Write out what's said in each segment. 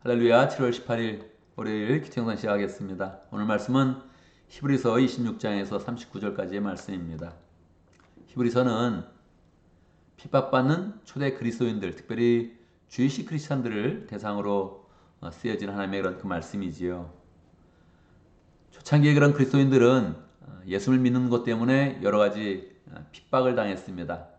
할렐루야. 7월 18일 월요일 기청선 시작하겠습니다. 오늘 말씀은 히브리서 26장에서 39절까지의 말씀입니다. 히브리서는 핍박받는 초대 그리스도인들, 특별히 주이시 크리스찬들을 대상으로 쓰여진 하나님의 그런 그 말씀이지요. 초창기의 그런 그리스도인들은 예수를 믿는 것 때문에 여러 가지 핍박을 당했습니다.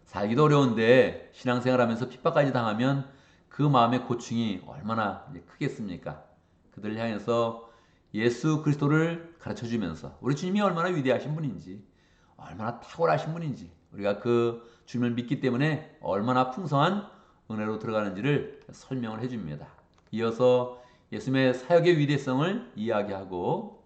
살기도 어려운데 신앙생활하면서 핍박까지 당하면 그 마음의 고충이 얼마나 크겠습니까? 그들을 향해서 예수 그리스도를 가르쳐 주면서 우리 주님이 얼마나 위대하신 분인지, 얼마나 탁월하신 분인지, 우리가 그 주님을 믿기 때문에 얼마나 풍성한 은혜로 들어가는지를 설명을 해줍니다. 이어서 예수님의 사역의 위대성을 이야기하고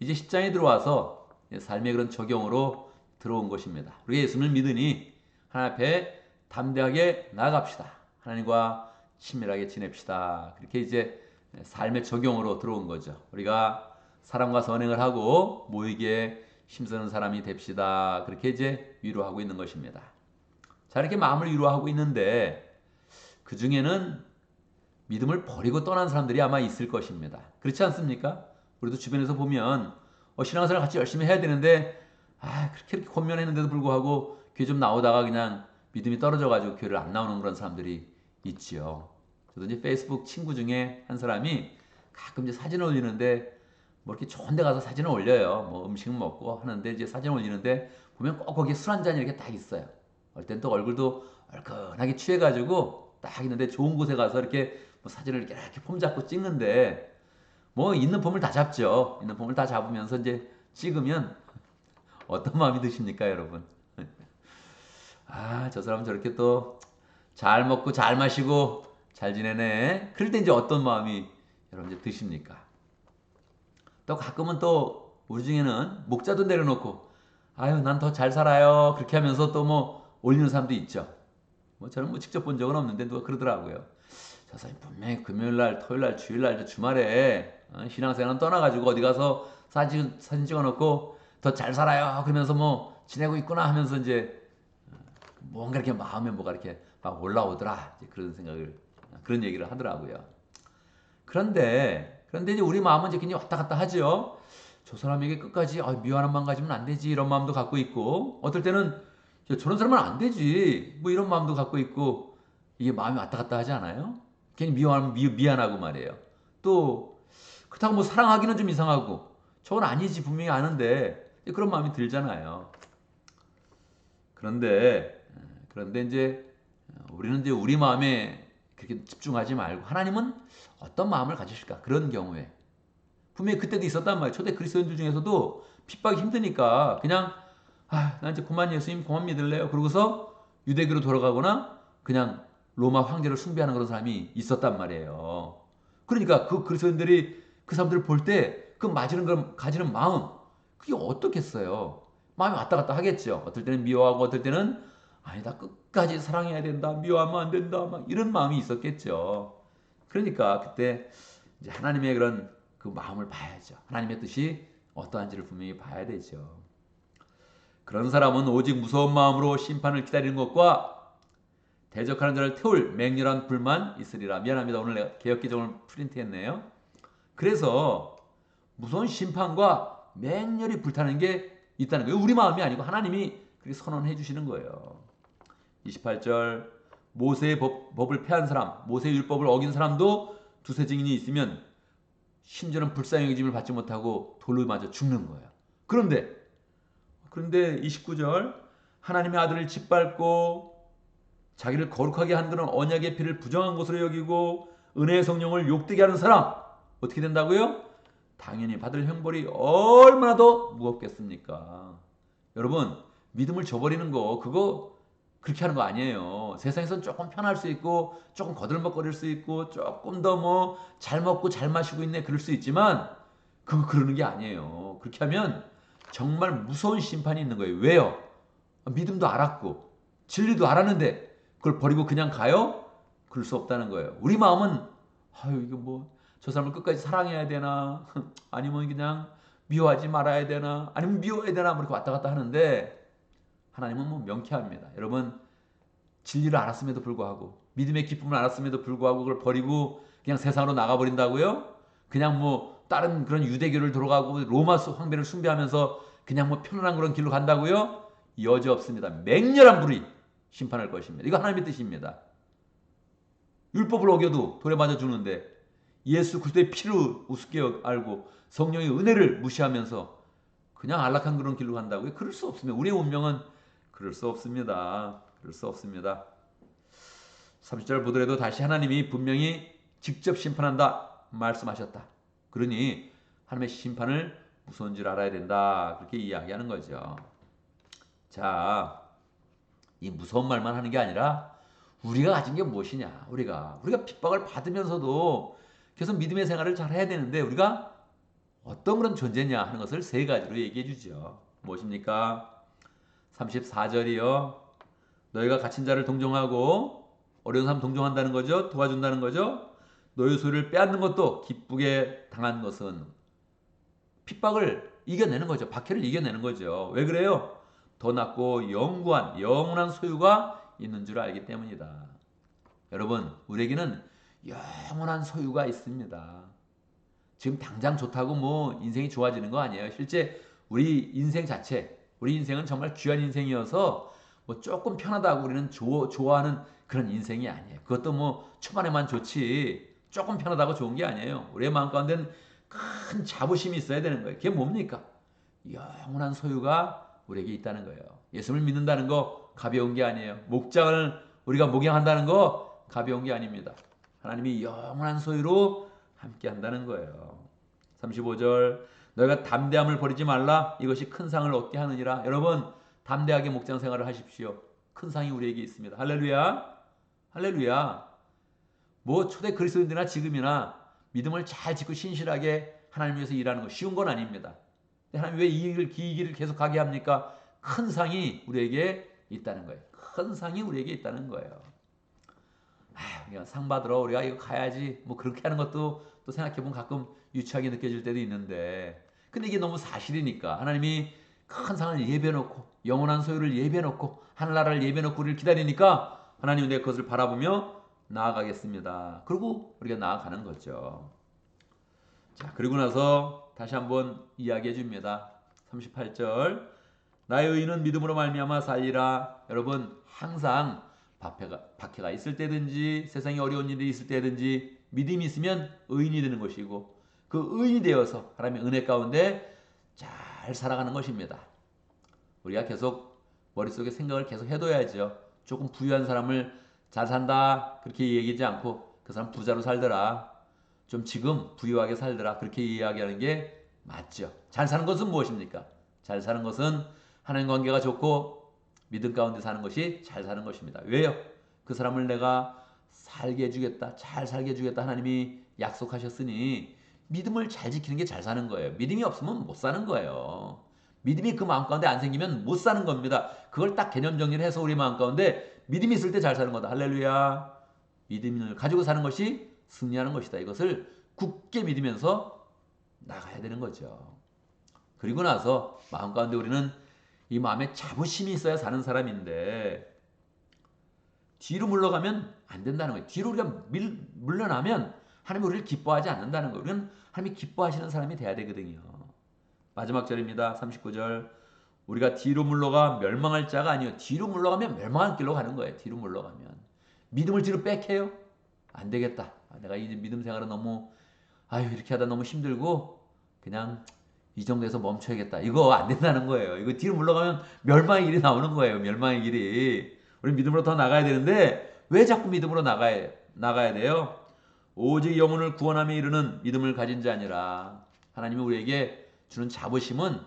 이제 10장에 들어와서 삶의 그런 적용으로 들어온 것입니다. 우리가 예수님을 믿으니 하나님 앞에 담대하게 나아갑시다. 하나님과 친밀하게 지냅시다. 그렇게 이제 삶의 적용으로 들어온 거죠. 우리가 사람과 선행을 하고 모이기에 힘쓰는 사람이 됩시다. 그렇게 이제 위로하고 있는 것입니다. 자, 이렇게 마음을 위로하고 있는데 그 중에는 믿음을 버리고 떠난 사람들이 아마 있을 것입니다. 그렇지 않습니까? 우리도 주변에서 보면 신앙생활 같이 열심히 해야 되는데 그렇게 권면했는데도 불구하고 교회 좀 나오다가 그냥 믿음이 떨어져가지고 교회를 안 나오는 그런 사람들이 있지요. 저도 이제 페이스북 친구 중에 한 사람이 가끔 이제 사진을 올리는데 뭐 이렇게 좋은 데 가서 사진을 올려요. 뭐 음식 먹고 하는데 이제 사진 올리는데 보면 꼭 거기에 술 한 잔이 이렇게 딱 있어요. 어떨 땐 또 얼굴도 얼큰하게 취해가지고 딱 있는데 좋은 곳에 가서 이렇게 뭐 사진을 이렇게 폼 잡고 찍는데 뭐 있는 폼을 다 잡죠. 있는 폼을 다 잡으면서 이제 찍으면 어떤 마음이 드십니까, 여러분? 저 사람은 저렇게 또 잘 먹고 잘 마시고 잘 지내네. 그럴 때 이제 어떤 마음이 여러분 이제 드십니까? 또 가끔은 또 우리 중에는 목자도 내려놓고 아유 난 더 잘 살아요. 그렇게 하면서 또 뭐 올리는 사람도 있죠. 뭐 저는 뭐 직접 본 적은 없는데 누가 그러더라고요. 저 사람이 분명히 금요일날, 토요일날, 주일날, 주말에 신앙생활 떠나가지고 어디 가서 사진 찍어놓고 더 잘 살아요. 그러면서 뭐 지내고 있구나 하면서 이제 뭔가 이렇게 마음에 뭐가 이렇게 막 올라오더라. 그런 생각을 그런 얘기를 하더라고요. 그런데 이제 우리 마음은 이제 굉장히 왔다 갔다 하죠. 저 사람에게 끝까지 미워하는 마음 가지면 안 되지 이런 마음도 갖고 있고 어떨 때는 저런 사람은 안 되지 뭐 이런 마음도 갖고 있고 이게 마음이 왔다 갔다 하지 않아요? 괜히 미워하면 미안하고 말이에요. 또 그렇다고 뭐 사랑하기는 좀 이상하고 저건 아니지 분명히 아는데 그런 마음이 들잖아요. 그런데 이제 우리는 이제 우리 마음에 그렇게 집중하지 말고 하나님은 어떤 마음을 가지실까? 그런 경우에 분명히 그때도 있었단 말이에요. 초대 그리스도인들 중에서도 핍박이 힘드니까 그냥 나 이제 그만 예수님 그만 믿을래요. 그러고서 유대교로 돌아가거나 그냥 로마 황제를 숭배하는 그런 사람이 있었단 말이에요. 그러니까 그 그리스도인들이 그 사람들을 볼 때 그 맞이는 걸 가지는 마음 그게 어떻겠어요? 마음이 왔다 갔다 하겠죠. 어떨 때는 미워하고 어떨 때는 아니다 끝까지 사랑해야 된다 미워하면 안 된다 막 이런 마음이 있었겠죠. 그러니까 그때 이제 하나님의 그런 그 마음을 봐야죠. 하나님의 뜻이 어떠한지를 분명히 봐야 되죠. 그런 사람은 오직 무서운 마음으로 심판을 기다리는 것과 대적하는 자를 태울 맹렬한 불만 있으리라. 미안합니다. 오늘 내가 개혁기정을 프린트했네요. 그래서 무서운 심판과 맹렬히 불타는 게 있다는 거예요. 우리 마음이 아니고 하나님이 그렇게 선언해 주시는 거예요. 28절 모세의 법을 폐한 사람, 모세의 율법을 어긴 사람도 두세 증인이 있으면 심지어는 불쌍히 여김을 받지 못하고 돌로 맞아 죽는 거예요. 그런데 29절 하나님의 아들을 짓밟고 자기를 거룩하게 한 그런 언약의 피를 부정한 것으로 여기고 은혜의 성령을 욕되게 하는 사람 어떻게 된다고요? 당연히 받을 형벌이 얼마나 더 무겁겠습니까? 여러분 믿음을 저버리는 거 그거 그렇게 하는 거 아니에요. 세상에선 조금 편할 수 있고 조금 거들먹거릴 수 있고 조금 더 뭐 잘 먹고 잘 마시고 있네 그럴 수 있지만 그거 그러는 게 아니에요. 그렇게 하면 정말 무서운 심판이 있는 거예요. 왜요? 믿음도 알았고 진리도 알았는데 그걸 버리고 그냥 가요? 그럴 수 없다는 거예요. 우리 마음은 아유 이거 뭐 저 사람을 끝까지 사랑해야 되나 아니면 그냥 미워하지 말아야 되나 아니면 미워해야 되나 뭐 이렇게 왔다 갔다 하는데 하나님은 뭐 명쾌합니다. 여러분 진리를 알았음에도 불구하고 믿음의 기쁨을 알았음에도 불구하고 그걸 버리고 그냥 세상으로 나가버린다고요? 그냥 뭐 다른 그런 유대교를 들어가고 로마 황배를 숭배하면서 그냥 뭐 편안한 그런 길로 간다고요? 여지없습니다. 맹렬한 불이 심판할 것입니다. 이거 하나님의 뜻입니다. 율법을 어겨도 돌에 맞아 주는데 예수 그리스도의 피를 우습게 알고 성령의 은혜를 무시하면서 그냥 안락한 그런 길로 간다고요? 그럴 수 없습니다. 우리의 운명은 그럴 수 없습니다. 그럴 수 없습니다. 30절 보더라도 다시 하나님이 분명히 직접 심판한다 말씀하셨다. 그러니 하나님의 심판을 무서운 줄 알아야 된다. 그렇게 이야기하는 거죠. 자, 이 무서운 말만 하는 게 아니라 우리가 가진 게 무엇이냐? 우리가 핍박을 받으면서도 계속 믿음의 생활을 잘 해야 되는데 우리가 어떤 그런 존재냐 하는 것을 세 가지로 얘기해 주죠. 무엇입니까? 34절이요. 너희가 갇힌 자를 동정하고 어려운 사람 동정한다는 거죠. 도와준다는 거죠. 너희 소유를 빼앗는 것도 기쁘게 당한 것은 핍박을 이겨내는 거죠. 박해를 이겨내는 거죠. 왜 그래요? 더 낫고 영원한 소유가 있는 줄 알기 때문이다. 여러분, 우리에게는 영원한 소유가 있습니다. 지금 당장 좋다고 뭐 인생이 좋아지는 거 아니에요. 실제 우리 인생 자체, 우리 인생은 정말 귀한 인생이어서 뭐 조금 편하다고 우리는 좋아하는 그런 인생이 아니에요. 그것도 뭐 초반에만 좋지 조금 편하다고 좋은 게 아니에요. 우리의 마음 가운데는 큰 자부심이 있어야 되는 거예요. 그게 뭡니까? 영원한 소유가 우리에게 있다는 거예요. 예수를 믿는다는 거 가벼운 게 아니에요. 목장을 우리가 목양한다는 거 가벼운 게 아닙니다. 하나님이 영원한 소유로 함께 한다는 거예요. 35절 너희가 담대함을 버리지 말라 이것이 큰 상을 얻게 하느니라. 여러분 담대하게 목장 생활을 하십시오. 큰 상이 우리에게 있습니다. 할렐루야. 할렐루야. 뭐 초대 그리스도인들이나 지금이나 믿음을 잘 짓고 신실하게 하나님 위해서 일하는 거 쉬운 건 아닙니다. 하나님 왜 이 길을 계속 가게 합니까? 큰 상이 우리에게 있다는 거예요. 큰 상이 우리에게 있다는 거예요. 우리가 상 받으러 우리가 이거 가야지 뭐 그렇게 하는 것도 또 생각해보면 가끔 유치하게 느껴질 때도 있는데 근데 이게 너무 사실이니까 하나님이 큰 상을 예배해놓고 영원한 소유를 예배해놓고 하늘나라를 예배해놓고 우리를 기다리니까 하나님은 내 그것을 바라보며 나아가겠습니다. 그리고 우리가 나아가는 거죠. 자, 그리고 나서 다시 한번 이야기해 줍니다. 38절 나의 의인은 믿음으로 말미암아 살리라. 여러분 항상 박해가 있을 때든지 세상에 어려운 일이 있을 때든지 믿음이 있으면 의인이 되는 것이고 그 의인이 되어서 하나님의 은혜 가운데 잘 살아가는 것입니다. 우리가 계속 머릿속에 생각을 계속 해둬야죠. 조금 부유한 사람을 잘 산다 그렇게 얘기하지 않고 그 사람 부자로 살더라. 좀 지금 부유하게 살더라. 그렇게 이야기하는 게 맞죠. 잘 사는 것은 무엇입니까? 잘 사는 것은 하나님 관계가 좋고 믿음 가운데 사는 것이 잘 사는 것입니다. 왜요? 그 사람을 내가 살게 해주겠다. 잘 살게 해주겠다. 하나님이 약속하셨으니 믿음을 잘 지키는 게 잘 사는 거예요. 믿음이 없으면 못 사는 거예요. 믿음이 그 마음 가운데 안 생기면 못 사는 겁니다. 그걸 딱 개념 정리를 해서 우리 마음 가운데 믿음이 있을 때 잘 사는 거다. 할렐루야. 믿음을 가지고 사는 것이 승리하는 것이다. 이것을 굳게 믿으면서 나가야 되는 거죠. 그리고 나서 마음 가운데 우리는 이 마음에 자부심이 있어야 사는 사람인데 뒤로 물러가면 안 된다는 거예요. 뒤로 우리가 물러나면 하나님이 우리를 기뻐하지 않는다는 거예요. 우리는 하나님이 기뻐하시는 사람이 돼야 되거든요. 마지막 절입니다. 39절 우리가 뒤로 물러가 멸망할 자가 아니요 뒤로 물러가면 멸망할 길로 가는 거예요. 뒤로 물러가면 믿음을 뒤로 뺏해요? 안 되겠다. 내가 이 믿음 생활은 너무 이렇게 하다 너무 힘들고 그냥 이 정도에서 멈춰야겠다. 이거 안 된다는 거예요. 이거 뒤로 물러가면 멸망의 길이 나오는 거예요. 멸망의 길이. 우리 믿음으로 더 나가야 되는데 왜 자꾸 믿음으로 나가야 돼요? 오직 영혼을 구원함에 이르는 믿음을 가진 자니라. 하나님이 우리에게 주는 자부심은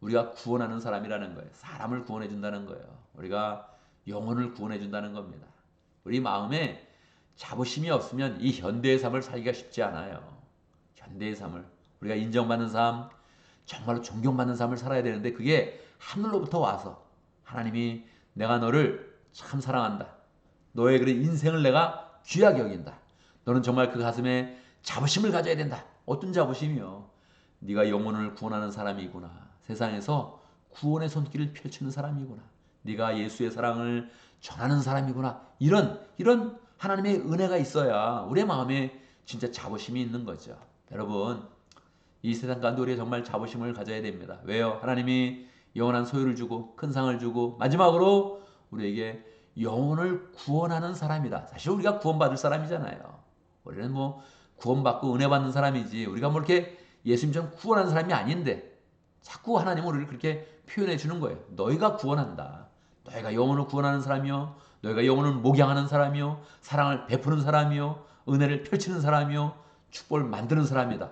우리가 구원하는 사람이라는 거예요. 사람을 구원해 준다는 거예요. 우리가 영혼을 구원해 준다는 겁니다. 우리 마음에 자부심이 없으면 이 현대의 삶을 살기가 쉽지 않아요. 현대의 삶을 우리가 인정받는 삶, 정말로 존경받는 삶을 살아야 되는데 그게 하늘로부터 와서 하나님이 내가 너를 참 사랑한다. 너의 그런 인생을 내가 귀하게 여긴다. 너는 정말 그 가슴에 자부심을 가져야 된다. 어떤 자부심이요? 네가 영혼을 구원하는 사람이구나. 세상에서 구원의 손길을 펼치는 사람이구나. 네가 예수의 사랑을 전하는 사람이구나. 이런 하나님의 은혜가 있어야 우리의 마음에 진짜 자부심이 있는 거죠. 여러분, 이 세상 가운데 우리가 정말 자부심을 가져야 됩니다. 왜요? 하나님이 영원한 소유를 주고 큰 상을 주고 마지막으로 우리에게 영혼을 구원하는 사람이다. 사실 우리가 구원받을 사람이잖아요. 우리는 뭐 구원받고 은혜 받는 사람이지 우리가 뭐 이렇게 예수님처럼 구원하는 사람이 아닌데 자꾸 하나님은 우리를 그렇게 표현해 주는 거예요. 너희가 구원한다. 너희가 영혼을 구원하는 사람이요. 너희가 영혼을 목양하는 사람이요. 사랑을 베푸는 사람이요. 은혜를 펼치는 사람이요. 축복을 만드는 사람이다.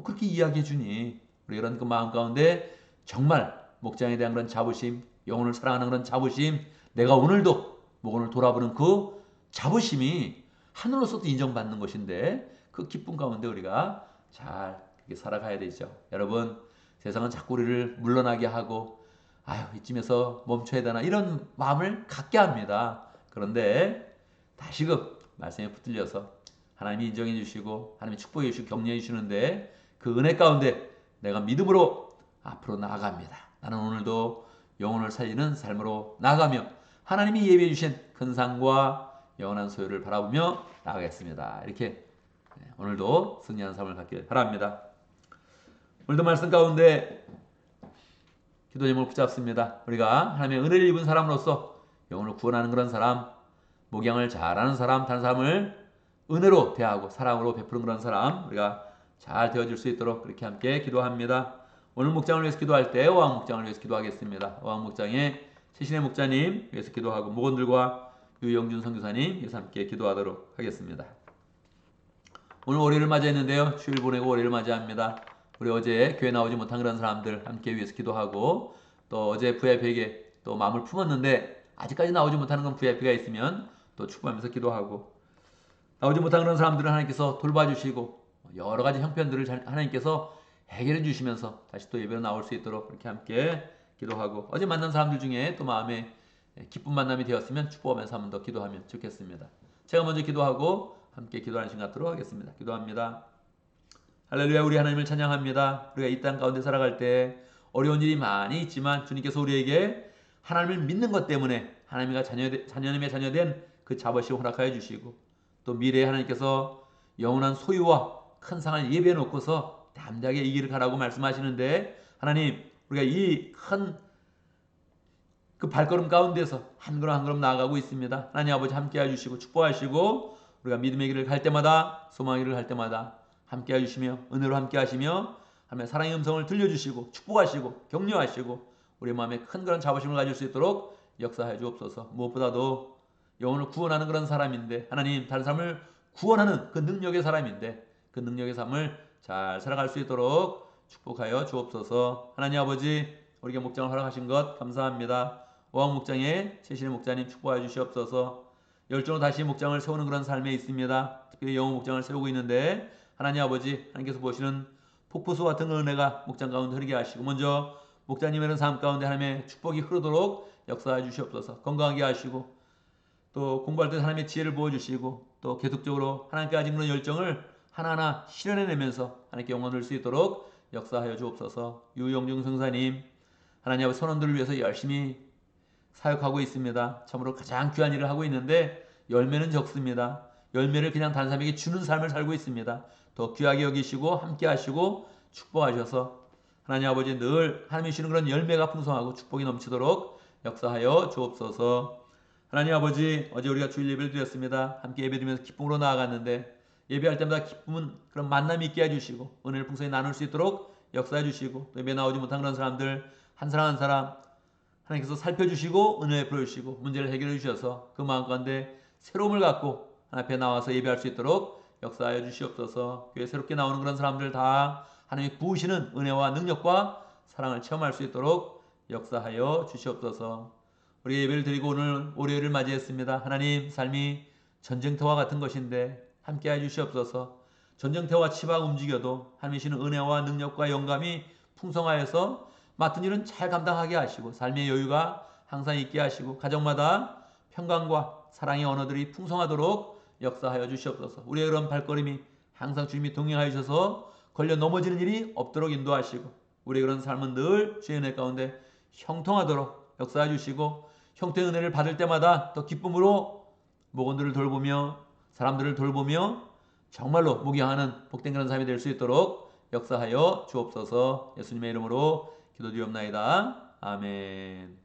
그렇게 이야기해 주니 우리 이런 그 마음 가운데 정말 목장에 대한 그런 자부심, 영혼을 사랑하는 그런 자부심, 내가 오늘도 목원을 돌아보는 그 자부심이 하늘로서도 인정받는 것인데 그 기쁨 가운데 우리가 잘 살아가야 되죠. 여러분, 세상은 자꾸 우리를 물러나게 하고 아유 이쯤에서 멈춰야 되나 이런 마음을 갖게 합니다. 그런데 다시금 말씀에 붙들려서 하나님이 인정해 주시고 하나님이 축복해 주시고 격려해 주시는데 그 은혜 가운데 내가 믿음으로 앞으로 나아갑니다. 나는 오늘도 영혼을 살리는 삶으로 나아가며 하나님이 예비해 주신 큰 상과 영원한 소유를 바라보며 나아가겠습니다. 이렇게 오늘도 승리하는 삶을 갖길 바랍니다. 오늘도 말씀 가운데 기도 제목을 붙잡습니다. 우리가 하나님의 은혜를 입은 사람으로서 영혼을 구원하는 그런 사람, 목양을 잘하는 사람, 다른 사람을 은혜로 대하고 사랑으로 베푸는 그런 사람 우리가 잘 되어줄 수 있도록 그렇게 함께 기도합니다. 오늘 목장을 위해서 기도할 때 어항 목장을 위해서 기도하겠습니다. 어항 목장의 최신의 목자님 위해서 기도하고 목원들과 유영준 선교사님 위해서 함께 기도하도록 하겠습니다. 오늘 월요일을 맞이했는데요. 주일 보내고 월요일을 맞이합니다. 우리 어제 교회 나오지 못한 그런 사람들 함께 위해서 기도하고 또 어제 VIP에게 또 마음을 품었는데 아직까지 나오지 못하는 건 VIP가 있으면 또 축복하면서 기도하고 나오지 못한 그런 사람들을 하나님께서 돌봐주시고 여러 가지 형편들을 하나님께서 해결해 주시면서 다시 또 예배로 나올 수 있도록 그렇게 함께 기도하고 어제 만난 사람들 중에 또 마음에 기쁜 만남이 되었으면 축복하면서 한 번 더 기도하면 좋겠습니다. 제가 먼저 기도하고 함께 기도하는 시간 갖도록 하겠습니다. 기도합니다. 할렐루야. 우리 하나님을 찬양합니다. 우리가 이 땅 가운데 살아갈 때 어려운 일이 많이 있지만 주님께서 우리에게 하나님을 믿는 것 때문에 하나님과 자녀님의 자녀된 그 자부심을 허락하여 주시고 또 미래에 하나님께서 영원한 소유와 큰 상을 예배해 놓고서 담대하게 이 길을 가라고 말씀하시는데 하나님 우리가 이 큰 그 발걸음 가운데서 한 걸음 한 걸음 나아가고 있습니다. 하나님 아버지 함께해 주시고 축복하시고 우리가 믿음의 길을 갈 때마다 소망의 길을 갈 때마다 함께해 주시며 은혜로 함께 하시며 하나님의 사랑의 음성을 들려주시고 축복하시고 격려하시고 우리 마음에 큰 그런 자부심을 가질 수 있도록 역사해 주옵소서. 무엇보다도 영혼을 구원하는 그런 사람인데 하나님 다른 사람을 구원하는 그 능력의 사람인데 그 능력의 삶을 잘 살아갈 수 있도록 축복하여 주옵소서. 하나님 아버지 우리에게 목장을 허락하신 것 감사합니다. 어항 목장에 최신의 목자님 축복하여 주시옵소서. 열정으로 다시 목장을 세우는 그런 삶에 있습니다. 특별히 영혼 목장을 세우고 있는데 하나님 아버지 하나님께서 보시는 폭포수 같은 은혜가 목장 가운데 흐르게 하시고 먼저 목자님의 삶 가운데 하나님의 축복이 흐르도록 역사해 주시옵소서. 건강하게 하시고 또 공부할 때 하나님의 지혜를 부어주시고 또 계속적으로 하나님께 가진 그런 열정을 하나하나 실현해내면서 하나님께 영광을 들 수 있도록 역사하여 주옵소서. 유영중 성사님 하나님 아버지 선원들을 위해서 열심히 사역하고 있습니다. 참으로 가장 귀한 일을 하고 있는데 열매는 적습니다. 열매를 그냥 다른 사람에게 주는 삶을 살고 있습니다. 더 귀하게 여기시고 함께 하시고 축복하셔서 하나님 아버지 늘 하나님이 주시는 그런 열매가 풍성하고 축복이 넘치도록 역사하여 주옵소서. 하나님 아버지 어제 우리가 주일 예배를 드렸습니다. 함께 예배드리면서 기쁨으로 나아갔는데 예배할 때마다 기쁨은 그런 만남이 있게 해주시고 은혜를 풍성히 나눌 수 있도록 역사해 주시고 또 예배 나오지 못한 그런 사람들 한 사람 한 사람 하나님께서 살펴주시고 은혜에 풀어주시고 문제를 해결해 주셔서 그 마음 가운데 새로움을 갖고 하나님 앞에 나와서 예배할 수 있도록 역사하여 주시옵소서. 교회 새롭게 나오는 그런 사람들 다 하나님이 부으시는 은혜와 능력과 사랑을 체험할 수 있도록 역사하여 주시옵소서. 우리 예배를 드리고 오늘 월요일을 맞이했습니다. 하나님 삶이 전쟁터와 같은 것인데 함께해 주시옵소서. 전쟁터와 치막 움직여도 하나님이 주시는 은혜와 능력과 영감이 풍성하여서 맡은 일은 잘 감당하게 하시고 삶의 여유가 항상 있게 하시고 가정마다 평강과 사랑의 언어들이 풍성하도록 역사하여 주시옵소서. 우리의 그런 발걸음이 항상 주님이 동행하여 주셔서 걸려 넘어지는 일이 없도록 인도하시고 우리의 그런 삶은 늘 주의 은혜 가운데 형통하도록 역사해 주시고 형통의 은혜를 받을 때마다 더 기쁨으로 목원들을 돌보며 사람들을 돌보며 정말로 무기하는 복된 그런 삶이 될 수 있도록 역사하여 주옵소서. 예수님의 이름으로 기도드리옵나이다. 아멘.